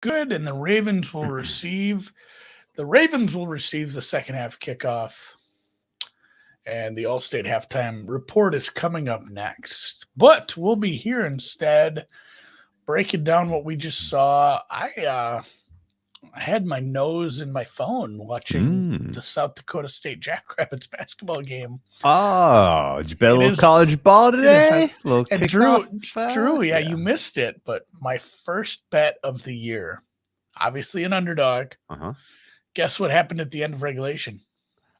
good, and the Ravens will receive the second half kickoff, and the All-State halftime report is coming up next. But we'll be here instead, breaking down what we just saw. I had my nose in my phone watching the South Dakota State Jackrabbits basketball game. Oh, did you bet a It little is- college ball today? it Little And kickoff. Drew, yeah, you missed it, but my first bet of the year, obviously an underdog. Uh-huh. Guess what happened at the end of regulation?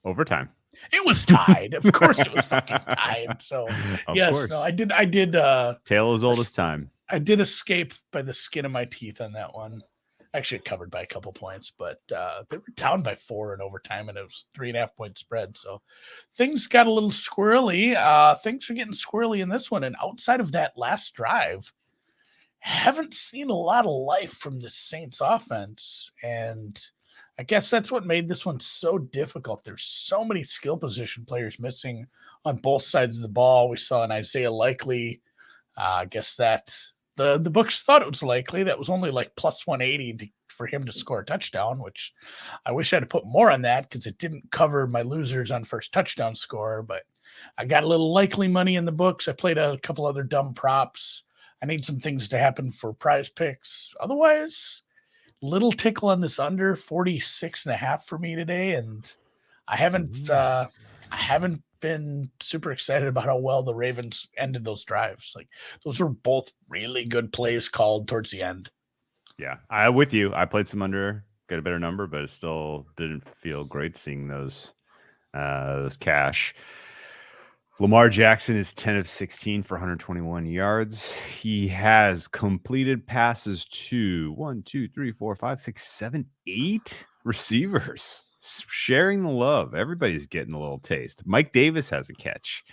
Overtime. It was tied. Of course, it was fucking tied. So Of yes, course. no, I did. Tale as old as time. I did escape by the skin of my teeth on that one. Actually, covered by a couple points, but they were down by 4 in overtime, and it was 3.5 point spread. So things got a little squirrely. Things are getting squirrely in this one. And outside of that last drive, haven't seen a lot of life from the Saints offense. And I guess that's what made this one so difficult. There's so many skill position players missing on both sides of the ball. We saw an Isaiah Likely. I guess that the books thought it was likely. That was only like plus 180 for him to score a touchdown, which I wish I had put more on that because it didn't cover my losers on first touchdown score. But I got a little likely money in the books. I played a couple other dumb props. I need some things to happen for prize picks. Otherwise, little tickle on this under 46.5 for me today. And I haven't been super excited about how well the Ravens ended those drives. Like those were both really good plays called towards the end. Yeah, I'm with you. I played some under, got a better number, but it still didn't feel great seeing those cash. Lamar Jackson is 10 of 16 for 121 yards. He has completed passes to 8 receivers. Sharing the love. Everybody's getting a little taste. Mike Davis has a catch.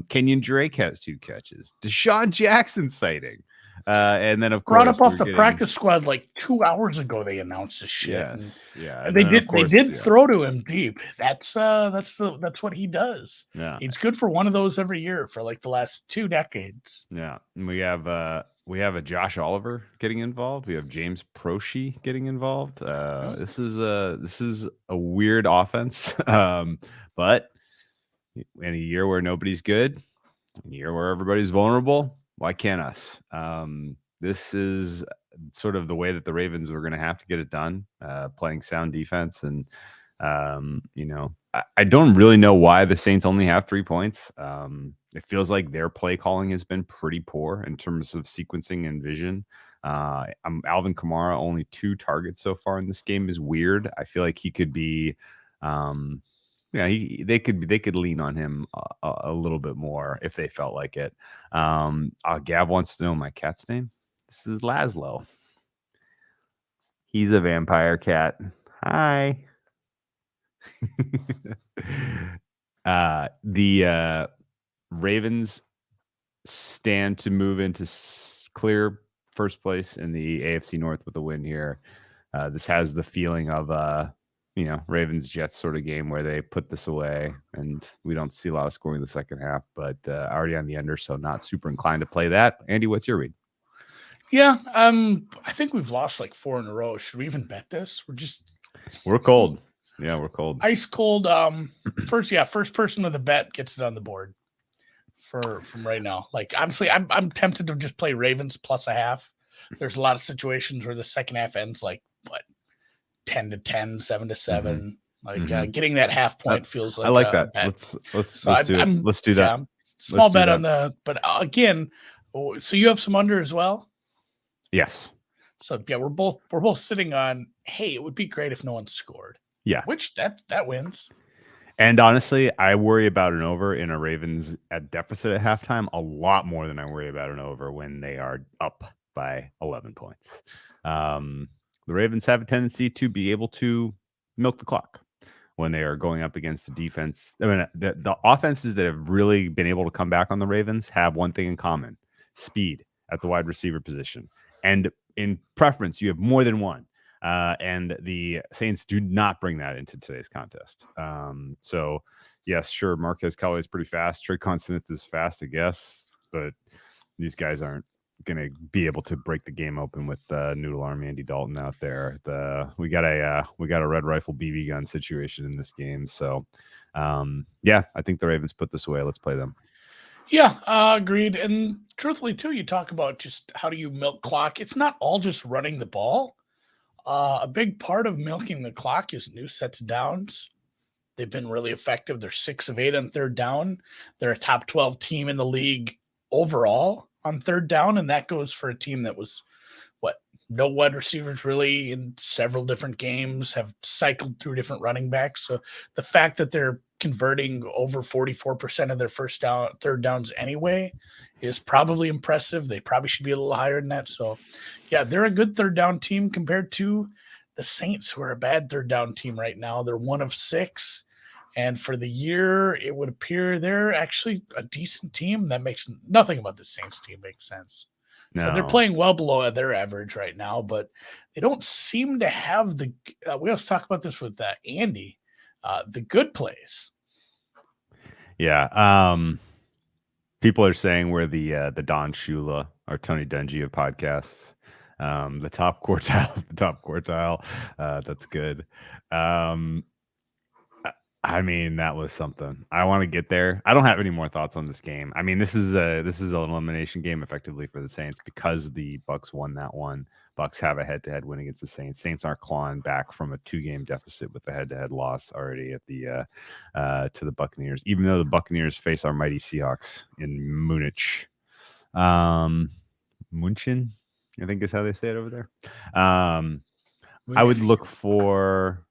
Kenyon Drake has 2 catches. Deshaun Jackson sighting. And then, of course, brought up off the practice squad like 2 hours ago. They announced this shit. Yes, yeah. And they did throw to him deep. That's what he does. Yeah, he's good for one of those every year for like the last 2 decades. Yeah, and we have a Josh Oliver getting involved. We have James Proche getting involved. This is a weird offense, but in a year where nobody's good, in a year where everybody's vulnerable, why can't us? This is sort of the way that the Ravens were going to have to get it done, playing sound defense. And, I don't really know why the Saints only have 3 points. It feels like their play calling has been pretty poor in terms of sequencing and vision. Alvin Kamara, only 2 targets so far in this game is weird. I feel like he could be, they could lean on him a little bit more if they felt like it. Gav wants to know my cat's name. This is Laszlo. He's a vampire cat. Hi. The Ravens stand to move into clear first place in the AFC North with a win here. This has the feeling of Ravens Jets sort of game where they put this away and we don't see a lot of scoring in the second half, but already on the under, so not super inclined to play that. Andy, what's your read? Yeah, I think we've lost like 4 in a row. Should we even bet this? We're cold. Yeah, we're cold. Ice cold. First person with a bet gets it on the board from right now. Like honestly, I'm tempted to just play Ravens plus a half. There's a lot of situations where the second half ends like 10-10, 7-7. Like getting that half point feels like I like that. Bet. Let's do it. Let's do that. Yeah, small bet on but again, so you have some under as well? Yes. So yeah, we're both sitting on, hey, it would be great if no one scored. Yeah. Which that wins. And honestly, I worry about an over in a Ravens at deficit at halftime a lot more than I worry about an over when they are up by 11 points. The Ravens have a tendency to be able to milk the clock when they are going up against the defense. I mean, the offenses that have really been able to come back on the Ravens have one thing in common: speed at the wide receiver position. And in preference, you have more than one. And the Saints do not bring that into today's contest. So, yes, sure, Marquez Callaway is pretty fast. Traycon Smith is fast, I guess, but these guys aren't gonna be able to break the game open with Noodle Arm Andy Dalton out there. We got a red rifle BB gun situation in this game. So yeah, I think the Ravens put this away. Let's play them. Yeah, agreed. And truthfully, too, you talk about just how do you milk clock. It's not all just running the ball. A big part of milking the clock is new sets of downs. They've been really effective. They're 6 of 8 on third down. They're a top 12 team in the league overall on third down, and that goes for a team that was no wide receivers really in several different games, have cycled through different running backs. So the fact that they're converting over 44% of their third downs anyway is probably impressive. They probably should be a little higher than that. So yeah, they're a good third down team compared to the Saints, who are a bad third down team right now. They're 1 of 6. And for the year, it would appear they're actually a decent team. That makes nothing about the Saints team makes sense. No. So they're playing well below their average right now, but they don't seem to have the we also talk about this with Andy, the good plays. Yeah. People are saying we're the Don Shula or Tony Dungy of podcasts. The top quartile. That's good. I mean, that was something. I want to get there. I don't have any more thoughts on this game. I mean, this is an elimination game effectively for the Saints because the Bucs won that one. Bucs have a head-to-head win against the Saints. Saints are clawing back from a 2-game deficit with a head-to-head loss already at the to the Buccaneers. Even though the Buccaneers face our mighty Seahawks in Munich, Munchen, I think is how they say it over there. I would look for.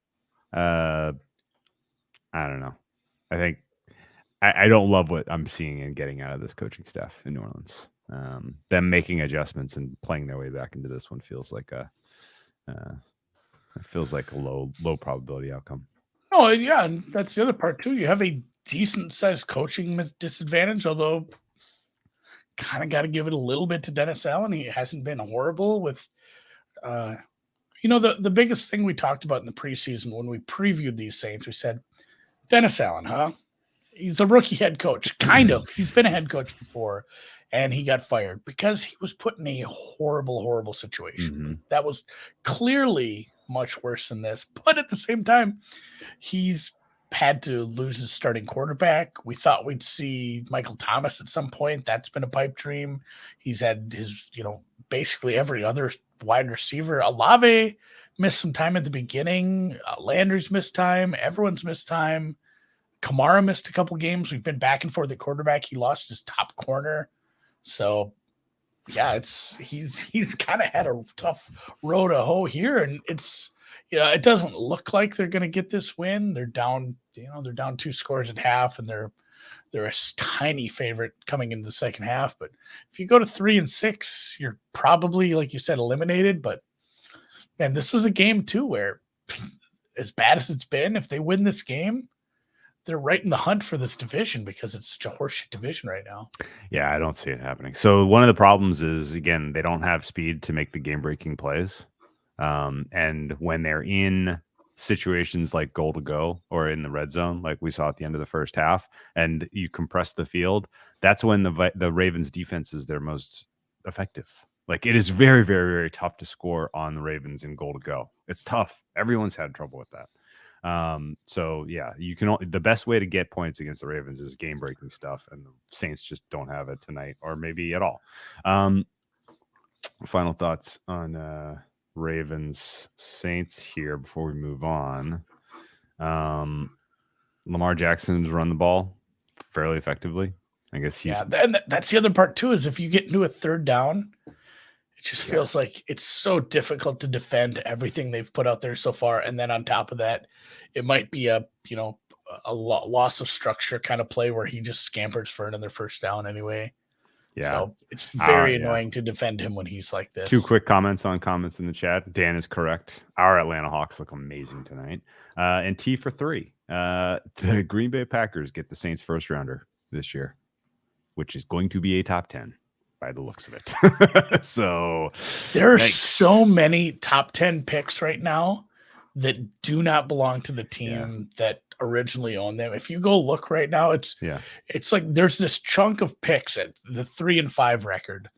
I don't know. I think I don't love what I'm seeing and getting out of this coaching staff in New Orleans. Them making adjustments and playing their way back into this one feels like a low probability outcome. Oh yeah, and that's the other part too. You have a decent sized coaching disadvantage, although kind of got to give it a little bit to Dennis Allen. He hasn't been horrible with. The biggest thing we talked about in the preseason when we previewed these Saints, we said, Dennis Allen, huh? He's a rookie head coach, kind of. He's been a head coach before, and he got fired because he was put in a horrible, horrible situation. Mm-hmm. That was clearly much worse than this. But at the same time, he's had to lose his starting quarterback. We thought we'd see Michael Thomas at some point. That's been a pipe dream. He's had his, basically every other wide receiver. Olave missed some time at the beginning. Landry's missed time. Everyone's missed time. Kamara missed a couple games. We've been back and forth at quarterback. He lost his top corner. So, yeah, he's kind of had a tough road to hoe here. And it's, it doesn't look like they're going to get this win. They're down, they're down 2 scores at half, and they're a tiny favorite coming into the second half. But if you go to 3-6, you're probably, like you said, eliminated. But and this is a game too where, as bad as it's been, if they win this game, they're right in the hunt for this division because it's such a horseshit division right now. Yeah, I don't see it happening. So one of the problems is, again, they don't have speed to make the game-breaking plays. And when they're in situations like goal to go or in the red zone, like we saw at the end of the first half, and you compress the field, that's when the Ravens defense is their most effective. Like, it is very, very, very tough to score on the Ravens in goal to go. It's tough. Everyone's had trouble with that. So yeah, the best way to get points against the Ravens is game breaking stuff, and the Saints just don't have it tonight, or maybe at all. Final thoughts on Ravens Saints here before we move on. Lamar Jackson's run the ball fairly effectively. I guess he's and that's the other part too, is if you get into a third down, it just feels like it's so difficult to defend everything they've put out there so far. And then on top of that, it might be a loss of structure kind of play where he just scampers for another first down anyway. Yeah. So it's very annoying to defend him when he's like this. 2 quick comments in the chat. Dan is correct. Our Atlanta Hawks look amazing tonight. And T for 3. The Green Bay Packers get the Saints first rounder this year, which is going to be a top 10. By the looks of it. So there are so many top 10 picks right now that do not belong to the team that originally owned them. If you go look right now, it's like there's this chunk of picks at the 3-5 record,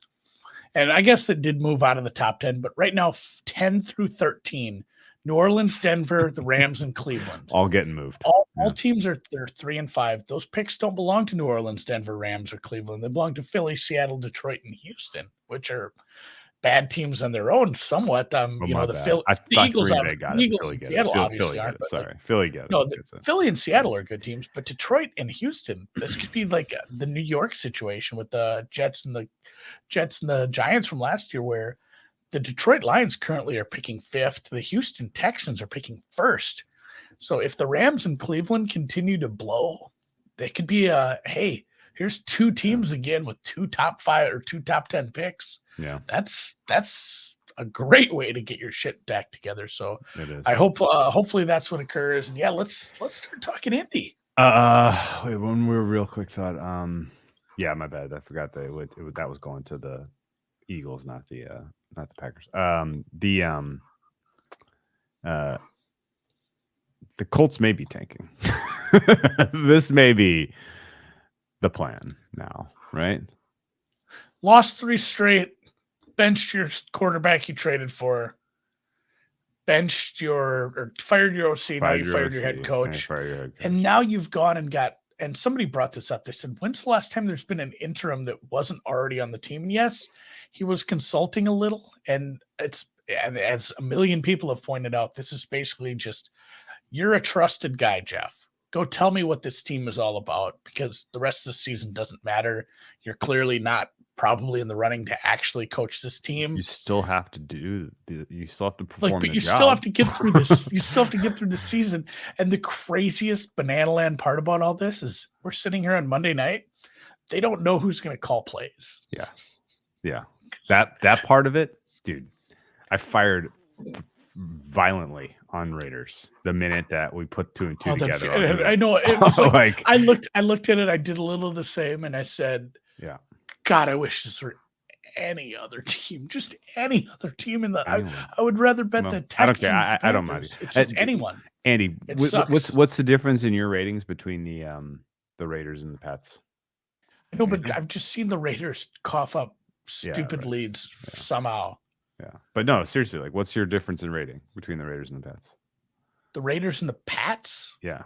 And I guess that did move out of the top 10, but right now, 10 through 13, New Orleans, Denver, the Rams, and Cleveland. All getting moved. All teams they're 3 and 5. Those picks don't belong to New Orleans, Denver, Rams, or Cleveland. They belong to Philly, Seattle, Detroit, and Houston, which are bad teams on their own somewhat. The Eagles, Eagles and Seattle obviously aren't. Sorry, Philly get it. No, Philly and Seattle are good teams, but Detroit and Houston, this could be like the New York situation with the Jets and the Giants from last year, where the Detroit Lions currently are picking 5th. The Houston Texans are picking 1st. So if the Rams and Cleveland continue to blow, they could be hey, here's 2 teams again with 2 top 5 or 2 top 10 picks. Yeah, that's a great way to get your shit back together. So it is. I hope hopefully that's what occurs. And yeah, let's start talking Indy. Wait, one more real quick thought. Yeah, my bad. I forgot that was going to the Eagles, not the Packers. The Colts may be tanking. This may be the plan now, right? Lost 3 straight, benched your quarterback you traded for, fired your OC, now you fired your head coach. And now you've gone and and somebody brought this up. They said, when's the last time there's been an interim that wasn't already on the team? And yes, he was consulting a little, and as a million people have pointed out, this is basically just, you're a trusted guy, Jeff. Go tell me what this team is all about, because the rest of the season doesn't matter. You're clearly not probably in the running to actually coach this team. You still have to perform. But you still have to get through this. You still have to get through the season. And the craziest banana land part about all this is we're sitting here on Monday night. They don't know who's going to call plays. Yeah. That part of it, dude. I fired violently on Raiders the minute that we put 2 and 2 together. I know. It was like, I looked at it. I did a little the same, and I said, "Yeah, God, I wish this were any other team. Just any other team in the. I would rather bet the Texans. I don't care. I don't mind. It's just anyone. Andy, what's the difference in your ratings between the Raiders and the Pats? I know, but I've just seen the Raiders cough up stupid leads somehow. Yeah, but no, seriously, like, what's your difference in rating between the Raiders and the Pats? The Raiders and the Pats? Yeah.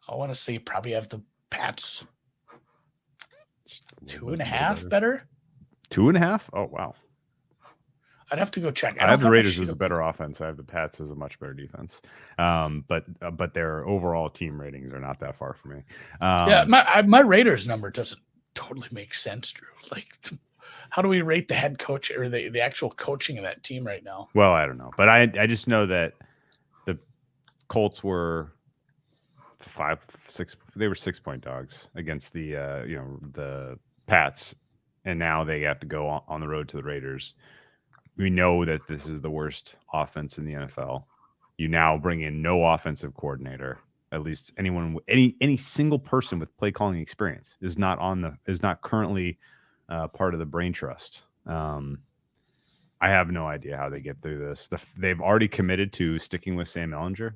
I want to say probably have the Pats 2.5 better. 2.5? Oh, wow. I'd have to go check. I have the Raiders as a better offense. I have the Pats as a much better defense. But their overall team ratings are not that far from me. My Raiders number doesn't totally make sense, Drew. Like, how do we rate the head coach or the actual coaching of that team right now? Well, I don't know, but I just know that the Colts were 5-6. They were 6-point dogs against the the Pats, and now they have to go on the road to the Raiders. We know that this is the worst offense in the NFL. You now bring in no offensive coordinator. At least any single person with play calling experience is not currently part of the brain trust. I have no idea how they get through this. They've already committed to sticking with Sam Ehlinger,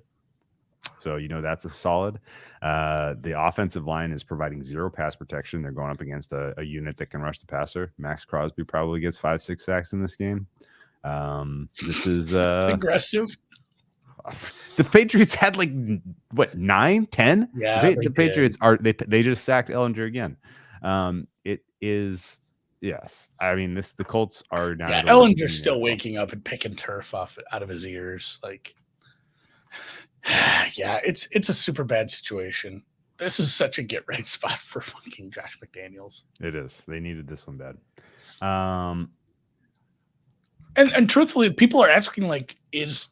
so that's a solid. The offensive line is providing 0 pass protection. They're going up against a unit that can rush the passer. Max Crosby probably gets 5-6 sacks in this game. This is it's aggressive. The Patriots had 9, 10. Yeah, the Patriots they just sacked Ehlinger again. It is. Yes, I mean the Colts are now. Yeah, Ellinger's still waking up and picking turf out of his ears. Like, yeah, it's a super bad situation. This is such a get right spot for fucking Josh McDaniels. It is. They needed this one bad. And truthfully, people are asking, like, is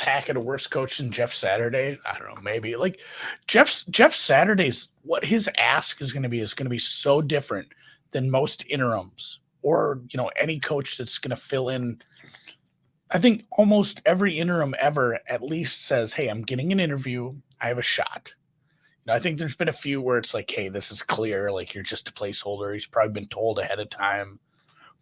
Hackett a worse coach than Jeff Saturday? I don't know, maybe. Like, Jeff Saturday's, what his ask is going to be so different than most interims or any coach that's going to fill in. I think almost every interim ever at least says, hey, I'm getting an interview, I have a shot. I think there's been a few where it's like, hey, this is clear, like, you're just a placeholder. He's probably been told ahead of time.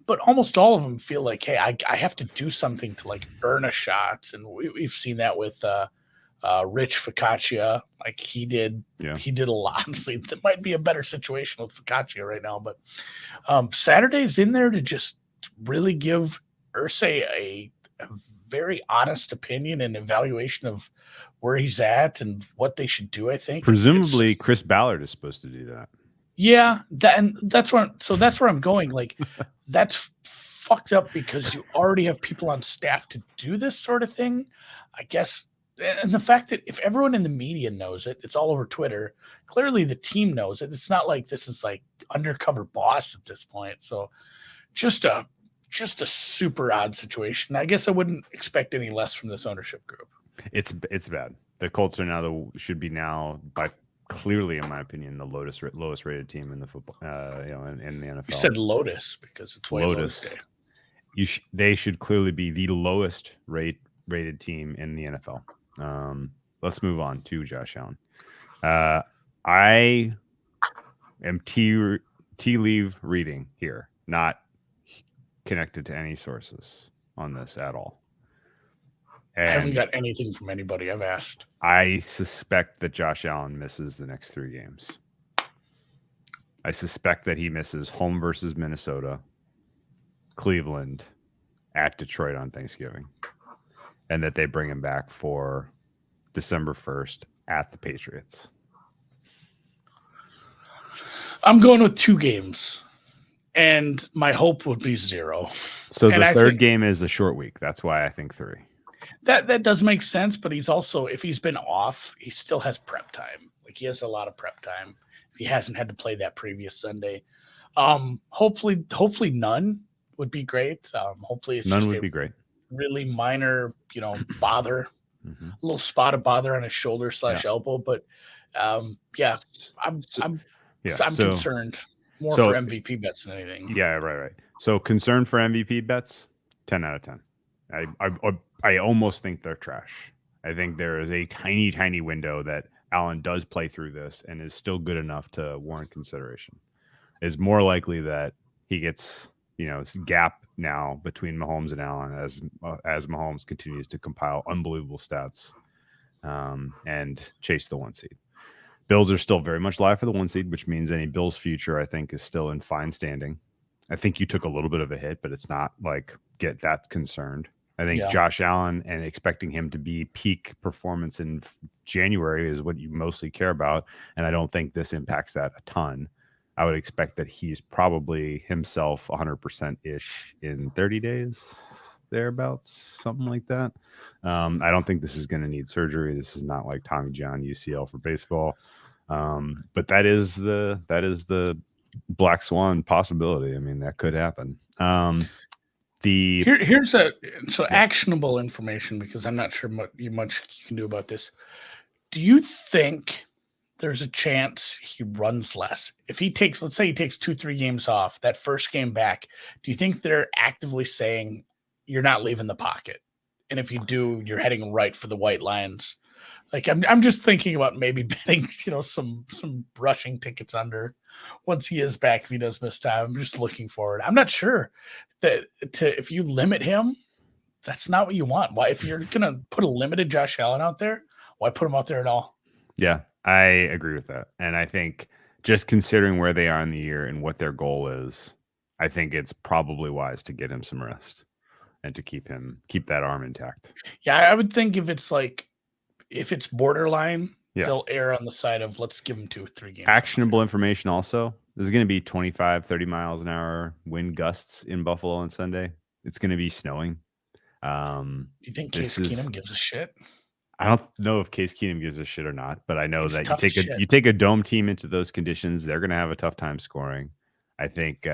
But almost all of them feel like, hey, I have to do something to, like, earn a shot. And we've seen that with Rich Focaccia. Like, he did a lot. Honestly, that might be a better situation with Focaccia right now. But Saturday's in there to just really give Irsay a very honest opinion and evaluation of where he's at and what they should do. I think Presumably, Chris Ballard is supposed to do that. Yeah, that's where I'm going. Like, that's fucked up because you already have people on staff to do this sort of thing. I guess, and the fact that if everyone in the media knows it, it's all over Twitter. Clearly, the team knows it. It's not like this is like undercover boss at this point. So, just a super odd situation. I guess I wouldn't expect any less from this ownership group. It's bad. The Colts are should be now by clearly, in my opinion, the lowest rated team in the football, in the NFL. You said Lotus because it's White Lotus Day. They should clearly be the lowest rated team in the NFL. Let's move on to Josh Allen. I am tea leave reading here, not connected to any sources on this at all. And I haven't got anything from anybody I've asked. I suspect that Josh Allen misses the next 3 games. I suspect that he misses home versus Minnesota, Cleveland, at Detroit on Thanksgiving, and that they bring him back for December 1st at the Patriots. I'm going with 2 games, and my hope would be 0. So the third game is a short week. That's why I think 3. That does make sense, but he's also, if he's been off, he still has prep time. Like, he has a lot of prep time if he hasn't had to play that previous Sunday. Hopefully none would be great. Hopefully it's none just would be great. Really minor, bother, a little spot of bother on his shoulder / elbow. But I'm concerned more for MVP bets than anything. Yeah, right. So concerned for MVP bets, 10 out of 10. I almost think they're trash. I think there is a tiny window that Allen does play through this and is still good enough to warrant consideration. It's more likely that he gets, gap now between Mahomes and Allen as Mahomes continues to compile unbelievable stats and chase the 1 seed. Bills are still very much live for the 1 seed, which means any Bills future, I think, is still in fine standing. I think you took a little bit of a hit, but it's not like get that concerned. I think Josh Allen and expecting him to be peak performance in January is what you mostly care about. And I don't think this impacts that a ton. I would expect that he's probably himself 100%-ish in 30 days, thereabouts, something like that. I don't think this is going to need surgery. This is not like Tommy John UCL for baseball. But that is the black swan possibility. I mean, that could happen. Here's actionable information, because I'm not sure much you can do about this. Do you think there's a chance he runs less if he takes, let's say he takes 2-3 games off, that first game back? Do you think they're actively saying you're not leaving the pocket, and if you do, you're heading right for the white lines? Like, I'm just thinking about maybe betting, some rushing tickets under once he is back if he does miss time. I'm just looking forward. I'm not sure that if you limit him, that's not what you want. Why, if you're gonna put a limited Josh Allen out there, why put him out there at all? Yeah, I agree with that. And I think just considering where they are in the year and what their goal is, I think it's probably wise to get him some rest and to keep that arm intact. Yeah, I would think if it's borderline, they'll err on the side of let's give him 2-3 games. Actionable information also. This is going to be 25, 30 miles an hour wind gusts in Buffalo on Sunday. It's going to be snowing. Do you think Case Keenum gives a shit? I don't know if Case Keenum gives a shit or not, but I know that you take a dome team into those conditions, they're going to have a tough time scoring. I think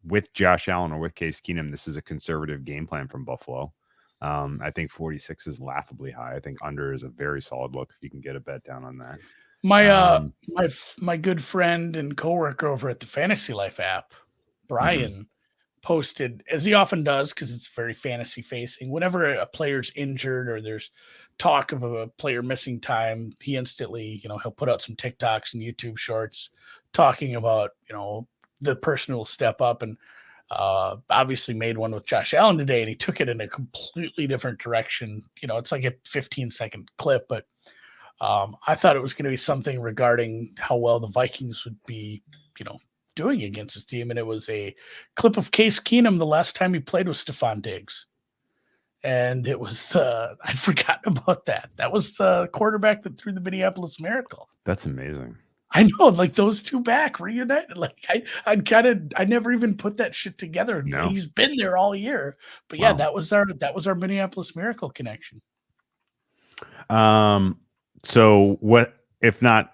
with Josh Allen or with Case Keenum, this is a conservative game plan from Buffalo. I think 46 is laughably high. I think under is a very solid look if you can get a bet down on that. My good friend and coworker over at the Fantasy Life app, Brian, posted, as he often does, because it's very fantasy facing, whenever a player's injured or there's talk of a player missing time, he instantly, he'll put out some TikToks and YouTube shorts talking about, the person who will step up, and obviously made one with Josh Allen today, and he took it in a completely different direction. It's like a 15-second clip, but I thought it was going to be something regarding how well the Vikings would be, doing against his team, and it was a clip of Case Keenum the last time he played with Stephon Diggs. And it was I'd forgotten about that. That was the quarterback that threw the Minneapolis Miracle. That's amazing. I know, like those two back reunited. Like I never even put that shit together. No. He's been there all year. But yeah, that was our Minneapolis Miracle connection. So what if not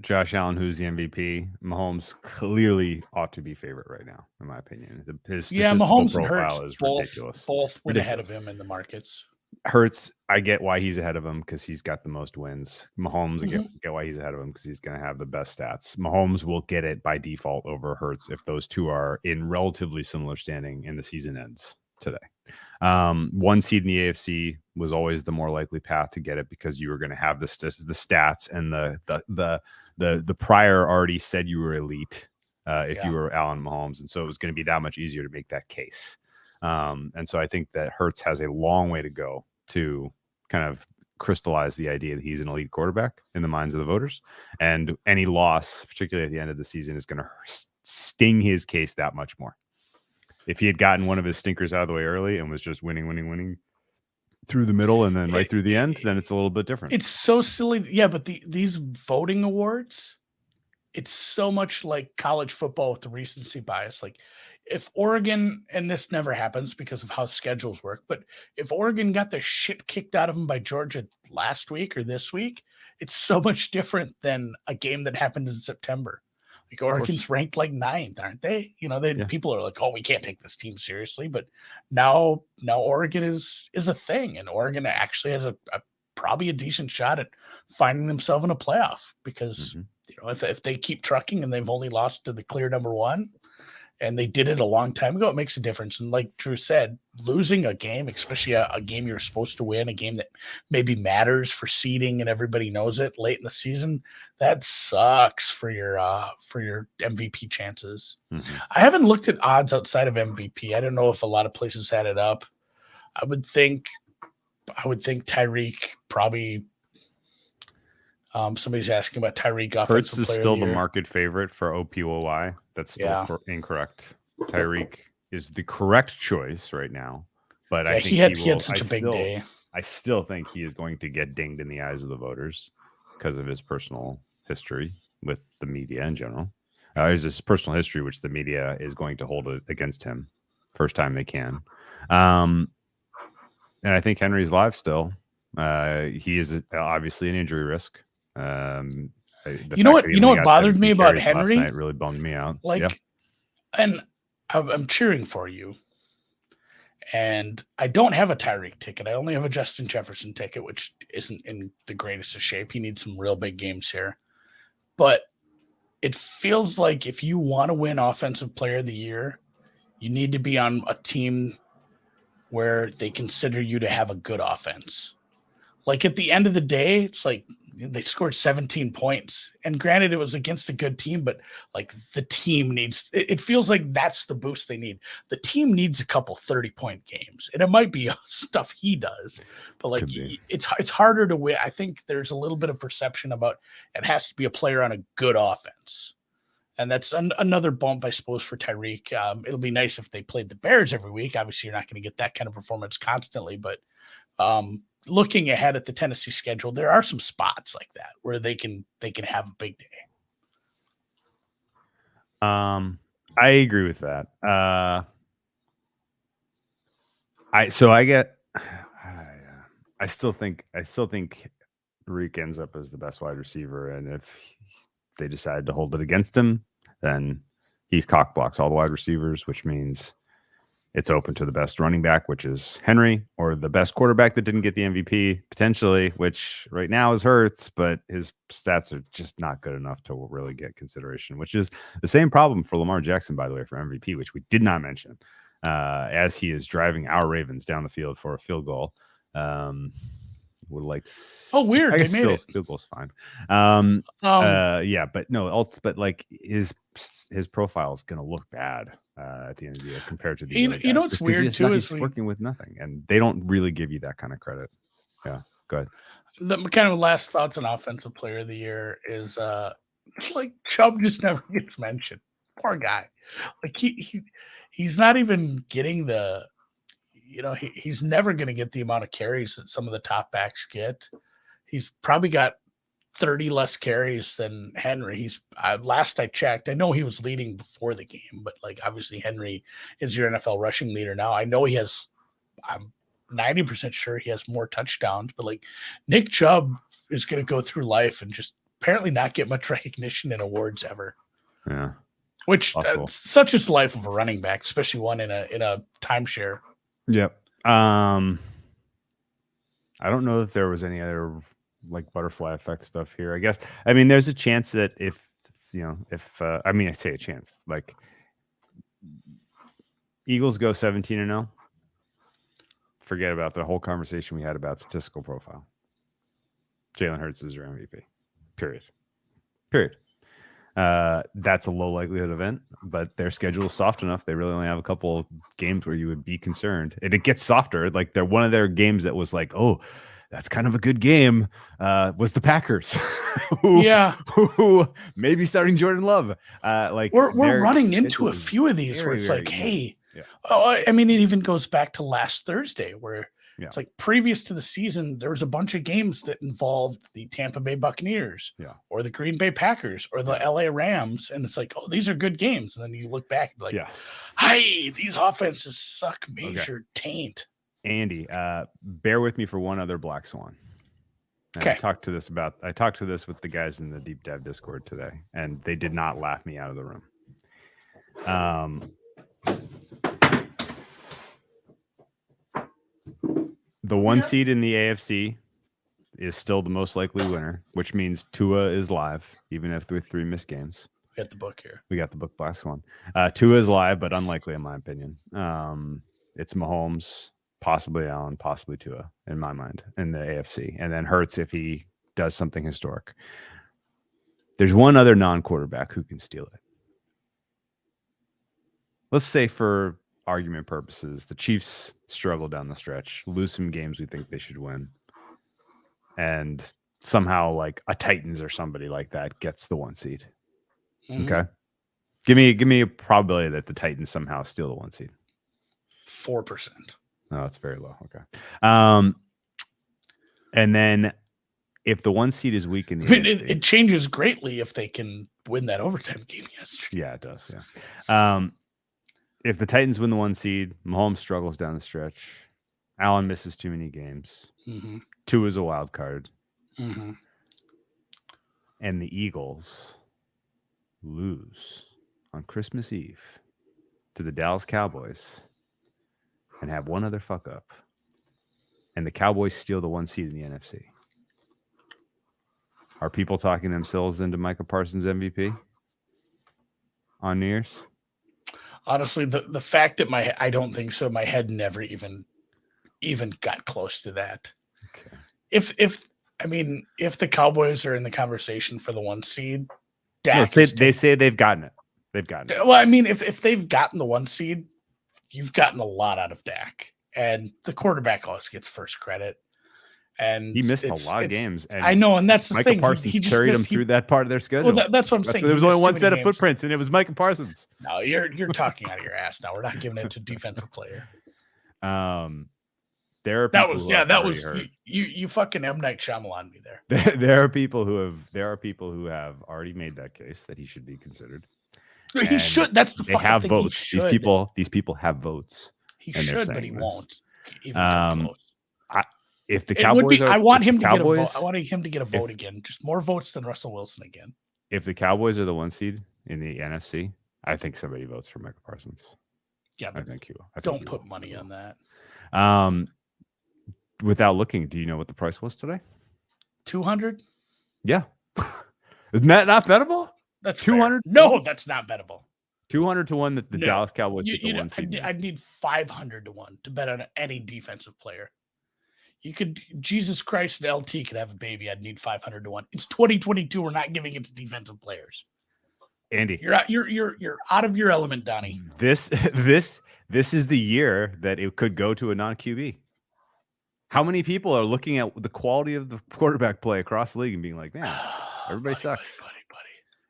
Josh Allen, who's the MVP? Mahomes clearly ought to be favorite right now, in my opinion. His statistical Mahomes profile and Hurts is ridiculous. Both went ahead of him in the markets. Hurts, I get why he's ahead of him because he's got the most wins. Mahomes, I get why he's ahead of him because he's going to have the best stats. Mahomes will get it by default over Hurts if those two are in relatively similar standing and the season ends today. One seed in the AFC was always the more likely path to get it because you were going to have the stats and the prior already said you were elite if you were Allen Mahomes, and so it was going to be that much easier to make that case. And so I think that Hurts has a long way to go to kind of crystallize the idea that he's an elite quarterback in the minds of the voters. And any loss, particularly at the end of the season, is going to sting his case that much more. If he had gotten one of his stinkers out of the way early and was just winning through the middle and then right through the end, then it's a little bit different. It's so silly. Yeah, but these voting awards, it's so much like college football with the recency bias. Like if Oregon, and this never happens because of how schedules work, but if Oregon got the shit kicked out of them by Georgia last week or this week, it's so much different than a game that happened in September. Like Oregon's ranked like 9th, aren't they? People are like, oh, we can't take this team seriously. But now Oregon is a thing, and Oregon actually has a probably a decent shot at finding themselves in a playoff because if they keep trucking and they've only lost to the clear number one, and they did it a long time ago, it makes a difference. And like Drew said, losing a game, especially a game you're supposed to win, a game that maybe matters for seeding and everybody knows it late in the season, that sucks for your MVP chances. I haven't looked at odds outside of MVP. I don't know if a lot of places had it up. I would think Tyreek probably. Somebody's asking about Tyreek. Hurts is still the market favorite for OPOY. That's still incorrect. Tyreek is the correct choice right now, but I think he had such a big day. I still think he is going to get dinged in the eyes of the voters because of his personal history with the media in general. There's this personal history which the media is going to hold it against him first time they can. And I think Henry's live still. He is obviously an injury risk. You know what bothered me about Henry last night really bummed me out. And I'm cheering for you. And I don't have a Tyreek ticket. I only have a Justin Jefferson ticket, which isn't in the greatest of shape. He needs some real big games here. But it feels like if you want to win Offensive Player of the Year, you need to be on a team where they consider you to have a good offense. Like at the end of the day, it's like they scored 17 points. And granted, it was against a good team, but like the team needs, it feels like that's the boost they need. The team needs a couple 30-point games. And it might be stuff he does, but like it's harder to win. I think there's a little bit of perception about it has to be a player on a good offense. And that's another bump, I suppose, for Tyreek. It'll be nice if they played the Bears every week. Obviously, you're not going to get that kind of performance constantly, but looking ahead at the Tennessee schedule, there are some spots like that where they can have a big day. I agree with that. I still think Reek ends up as the best wide receiver, and if they decide to hold it against him, then he cock blocks all the wide receivers, which means it's open to the best running back, which is Henry, or the best quarterback that didn't get the MVP, potentially, which right now is Hurts, but his stats are just not good enough to really get consideration, which is the same problem for Lamar Jackson, by the way, for MVP, which we did not mention, as he is driving our Ravens down the field for a field goal. Would like. Oh, weird! They made it. Field goal's fine. Yeah, but no, but like his profile is going to look bad at the end of the year compared to the you know what's weird too is he's working with nothing, and they don't really give you that kind of credit. Yeah, go ahead. The kind of last thoughts on Offensive Player of the Year is It's like Chubb just never gets mentioned. Poor guy. Like he's not even getting the, he's never going to get the amount of carries that some of the top backs get. He's probably got 30 less carries than Henry. He's last I checked, I know he was leading before the game, but like obviously Henry is your NFL rushing leader now. I know he has, I'm 90% sure he has more touchdowns, but like Nick Chubb is going to go through life and just apparently not get much recognition and awards ever. Yeah. Which such is the life of a running back, especially one in a timeshare. Yep. I don't know if there was any other like butterfly effect stuff here. I guess. I mean, there's a chance that if I say a chance, like Eagles go 17-0. Forget about the whole conversation we had about statistical profile. Jalen Hurts is your MVP. Period. That's a low likelihood event, but their schedule is soft enough. They really only have a couple of games where you would be concerned. And it gets softer. Like they're one of their games that was like, oh, that's kind of a good game. Was the Packers, who maybe starting Jordan Love. Like we're running into a few of these where it's like, hey, I mean, it even goes back to last Thursday where. It's like previous to the season, there was a bunch of games that involved the Tampa Bay Buccaneers or the Green Bay Packers or the LA Rams. And it's like, oh, these are good games. And then you look back and be like, hey, these offenses suck major taint. Andy, bear with me for one other Black Swan. And I talked to this with the guys in the Deep Dive Discord today, and they did not laugh me out of the room. The one seed in the AFC is still the most likely winner, which means Tua is live, even if with 3 missed games. We got the book here. We got the book, Black Swan. Tua is live, but unlikely in my opinion. It's Mahomes, possibly Allen, possibly Tua, in my mind, in the AFC. And then Hurts if he does something historic. There's one other non-quarterback who can steal it. Let's say for argument purposes, the Chiefs struggle down the stretch, lose some games we think they should win, and somehow like a Titans or somebody like that gets the 1 seed. Okay, give me a probability that the Titans somehow steal the 1 seed. 4%. No, that's very low. Okay, and then if the 1 seed is weak in the it changes greatly if they can win that overtime game yesterday. Yeah, it does. Yeah. If the Titans win the 1 seed, Mahomes struggles down the stretch. Allen misses too many games. 2 is a wild card. And the Eagles lose on Christmas Eve to the Dallas Cowboys and have one other fuck up. And the Cowboys steal the 1 seed in the NFC. Are people talking themselves into Micah Parsons MVP on New Year's? Honestly, the fact that I don't think so. My head never even got close to that. Okay. If the Cowboys are in the conversation for the 1 seed, Dak they say they've gotten it. They've gotten it. Well, I mean, if they've gotten the 1 seed, you've gotten a lot out of Dak, and the quarterback always gets first credit. And he missed a lot of games. And I know, and that's the Micah thing. Parsons carried him through that part of their schedule. Well, that's what I'm saying. There was only one set of footprints, and it was Micah Parsons. No, you're talking out of your ass now. We're not giving it to defensive player. There are people you fucking M. Night Shyamalan me there. There are people who have already made that case that he should be considered. He should. That's the fucking thing. They have votes. These people have votes. He should, but he won't. If the Cowboys I want him to get a vote. I want him to get a vote again. Just more votes than Russell Wilson again. If the Cowboys are the 1 seed in the NFC, I think somebody votes for Micah Parsons. Yeah, I think you will. Don't put money on that. Without looking, do you know what the price was today? 200. Yeah, isn't that not bettable? That's 200. No, that's not bettable. 200 to 1 that the Dallas Cowboys get the 1 seed. I'd need 500 to 1 to bet on any defensive player. You could, Jesus Christ, and LT could have a baby. I'd need 500 to 1. It's 2022. We're not giving it to defensive players. Andy, you're out of your element, Donnie. This is the year that it could go to a non-QB. How many people are looking at the quality of the quarterback play across the league and being like, man, everybody sucks.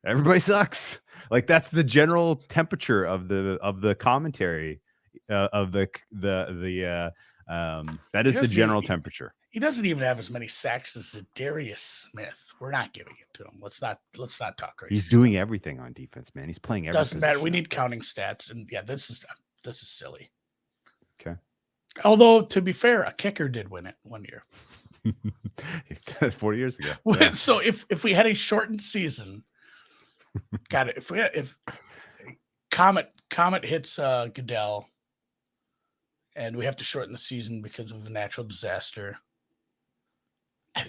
Everybody sucks. Like that's the general temperature of the commentary of the that is the general temperature. He doesn't even have as many sacks as Darius Smith. We're not giving it to him. Let's not talk crazy. He's doing everything on defense, man. He's playing every Doesn't matter. We position. need counting stats, and yeah, this is silly. Okay. Although to be fair, a kicker did win it one year. 40 years ago. Yeah. So if we had a shortened season, got it. If Comet hits Goodell, and we have to shorten the season because of a natural disaster.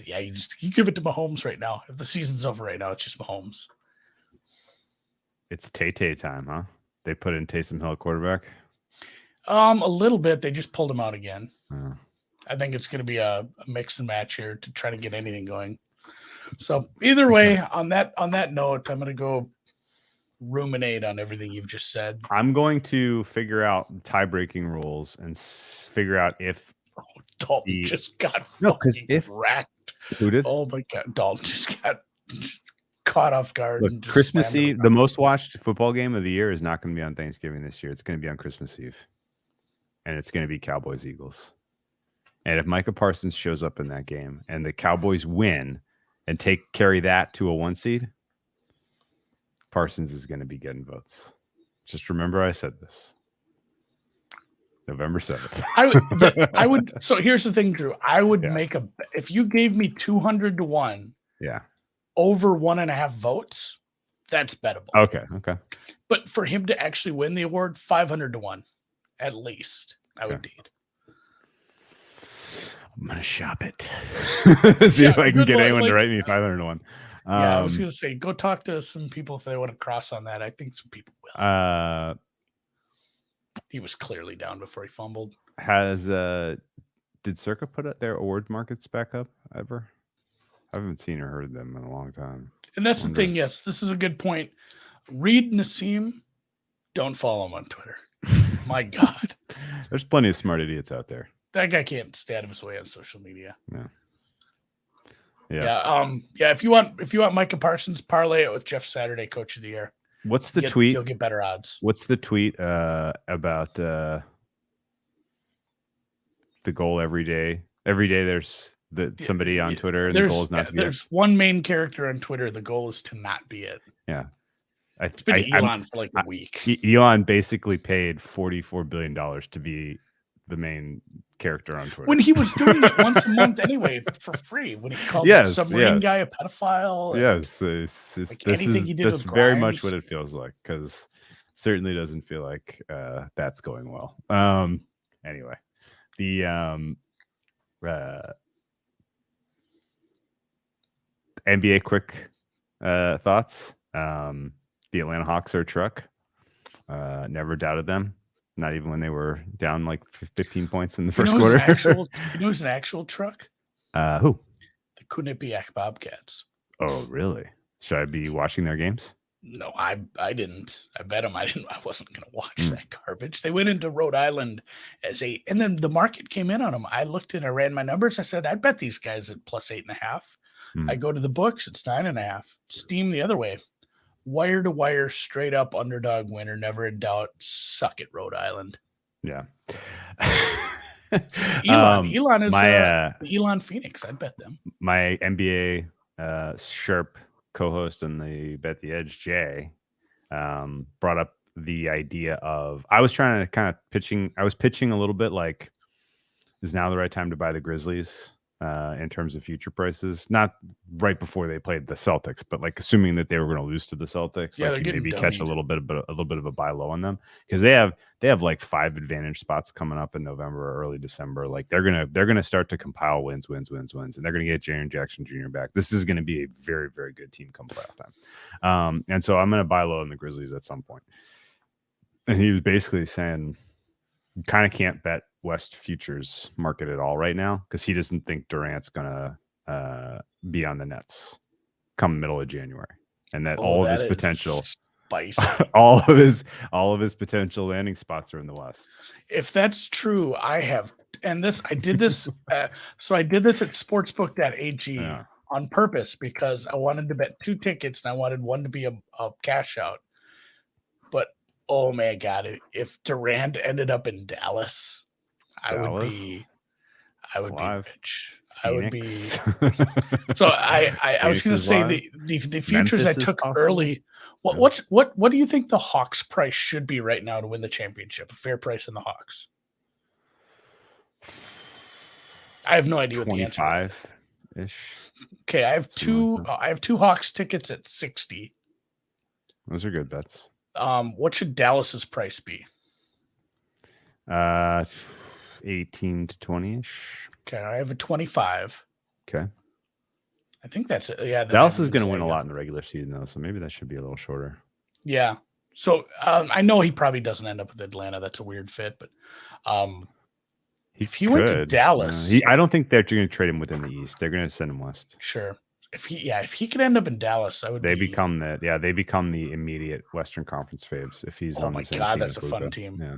Yeah, you give it to Mahomes right now. If the season's over right now, it's just Mahomes. It's Tay time, huh? They put in Taysom Hill quarterback. A little bit. They just pulled him out again. Oh. I think it's going to be a mix and match here to try to get anything going. So either way, on that note, I'm going to go ruminate on everything you've just said. I'm going to figure out tie-breaking rules and figure out if Dalton just got racked. Who did? Oh my God, Dalton just got caught off guard. Look, and just Christmas Eve, the most watched football game of the year is not going to be on Thanksgiving this year. It's going to be on Christmas Eve, and it's going to be Cowboys-Eagles. And if Micah Parsons shows up in that game and the Cowboys win and carry that to a 1 seed, Parsons is going to be getting votes. Just remember I said this. November 7th. I would. So here's the thing, Drew. I would make if you gave me 200 to 1. Yeah. Over 1.5 votes, that's bettable. Okay. But for him to actually win the award, 500 to 1, at least, I would need. I'm gonna shop it. See if I can get anyone to write me 500 to 1. Yeah, I was gonna say, go talk to some people if they want to cross on that. I think some people will. He was clearly down before he fumbled. Did Circa put their award markets back up ever? I haven't seen or heard them in a long time. And that's the thing. Yes, this is a good point. Reed Nassim, don't follow him on Twitter. My God, there's plenty of smart idiots out there. That guy can't stay out of his way on social media. Yeah. If you want Micah Parsons, parlay it with Jeff Saturday, Coach of the Year. What's the tweet? You'll get better odds. What's the tweet about the goal every day? Every day there's somebody on Twitter, and the goal is not to be there's one main character on Twitter. The goal is to not be it. Yeah. It's been Elon for like a week. Elon basically paid $44 billion to be the main character on Twitter. When he was doing it once a month anyway for free. When he called the submarine guy a pedophile. Yes. That's very much what it feels like, because it certainly doesn't feel like that's going well. Anyway, the NBA quick thoughts. The Atlanta Hawks are a truck. Never doubted them. Not even when they were down like 15 points in the first quarter. You know who's an actual truck? Who? The Quinnipiac Bobcats. Oh, really? Should I be watching their games? No, I didn't. I bet them I didn't. I wasn't going to watch that garbage. They went into Rhode Island and then the market came in on them. I looked and I ran my numbers. I said, I bet these guys at plus 8.5. I go to the books. It's 9.5. Steam the other way. Wire to wire, straight up underdog winner, never in doubt. Suck it, Rhode Island. Yeah. Elon is the Elon Phoenix. I'd bet them. My NBA Sharp co-host on the Bet the Edge, Jay, brought up the idea of, I was trying to kind of pitching a little bit like, is now the right time to buy the Grizzlies in terms of future prices? Not right before they played the Celtics, but like assuming that they were going to lose to the Celtics, like you maybe catch a little bit of a buy low on them, because they have like 5 advantage spots coming up in November or early December. Like they're gonna start to compile wins, and they're gonna get Jaren Jackson Jr. back. This is gonna be a very, very good team come playoff time. And so I'm gonna buy low in the Grizzlies at some point. And he was basically saying, you kind of can't bet West futures market at all right now, because he doesn't think Durant's gonna be on the Nets come middle of January, and that all of his potential all of his potential landing spots are in the West. If that's true, I did this so I did this at sportsbook.ag. on purpose because I wanted to bet 2 tickets and I wanted one to be a cash out. But oh my God, if Durant ended up in Dallas, I would be live. rich. I would be. Phoenix. So I was Phoenix going to is say live. the futures Memphis I is took possible. early. What do you think the Hawks price should be right now to win the championship? A fair price in the Hawks. I have no idea what the answer is. 25-ish. Okay, I have Something two. like I have 2 Hawks tickets at 60. Those are good bets. What should Dallas's price be? 18 to 20-ish. Okay, I have a 25. Okay. I think that's it. Yeah, Dallas is going to win a lot in the regular season, though, so maybe that should be a little shorter. Yeah. So I know he probably doesn't end up with Atlanta. That's a weird fit, but if he went to Dallas, I don't think they're going to trade him within the East. They're going to send him west. Sure. If he could end up in Dallas, I would. They become the immediate Western Conference faves if he's on the same team. Oh my God, that's a fun team. Yeah.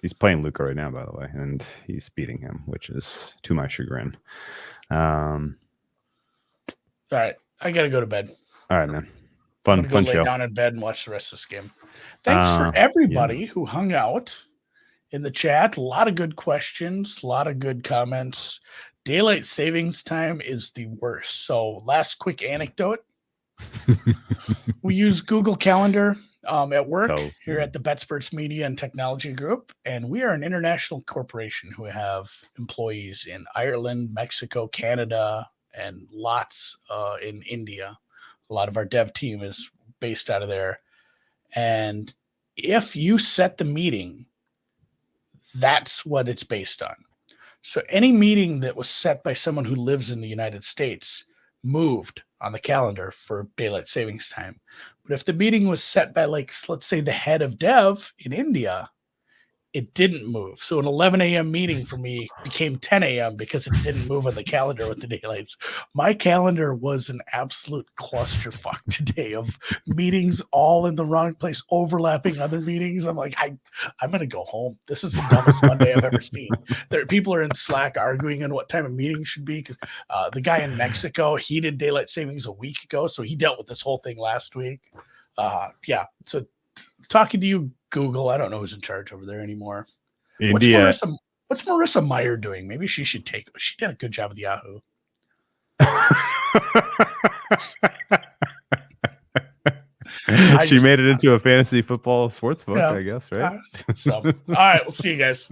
He's playing Luka right now, by the way, and he's beating him, which is to my chagrin. All right, I gotta go to bed. All right, man. Fun lay show. Down in bed and watch the rest of this game. Thanks for everybody who hung out in the chat. A lot of good questions, a lot of good comments. Daylight savings time is the worst. So, last quick anecdote: we use Google Calendar at work here at the BetSperts Media and Technology Group, and we are an international corporation who have employees in Ireland, Mexico, Canada, and lots in India. A lot of our dev team is based out of there. And if you set the meeting, that's what it's based on. So any meeting that was set by someone who lives in the United States moved on the calendar for daylight savings time. But if the meeting was set by, like, let's say the head of dev in India, it didn't move. So an 11 a.m. meeting for me became 10 a.m. because it didn't move on the calendar with the daylights. My calendar was an absolute clusterfuck today of meetings all in the wrong place, overlapping other meetings. I'm like, I'm going to go home. This is the dumbest Monday I've ever seen. People are in Slack arguing on what time a meeting should be because the guy in Mexico, he did daylight savings a week ago, so he dealt with this whole thing last week. So talking to you, Google, I don't know who's in charge over there anymore. India. What's Marissa Meyer doing? Maybe she should take. She did a good job with Yahoo. She made it into a fantasy football sports book, I guess, right? So, all right, we'll see you guys.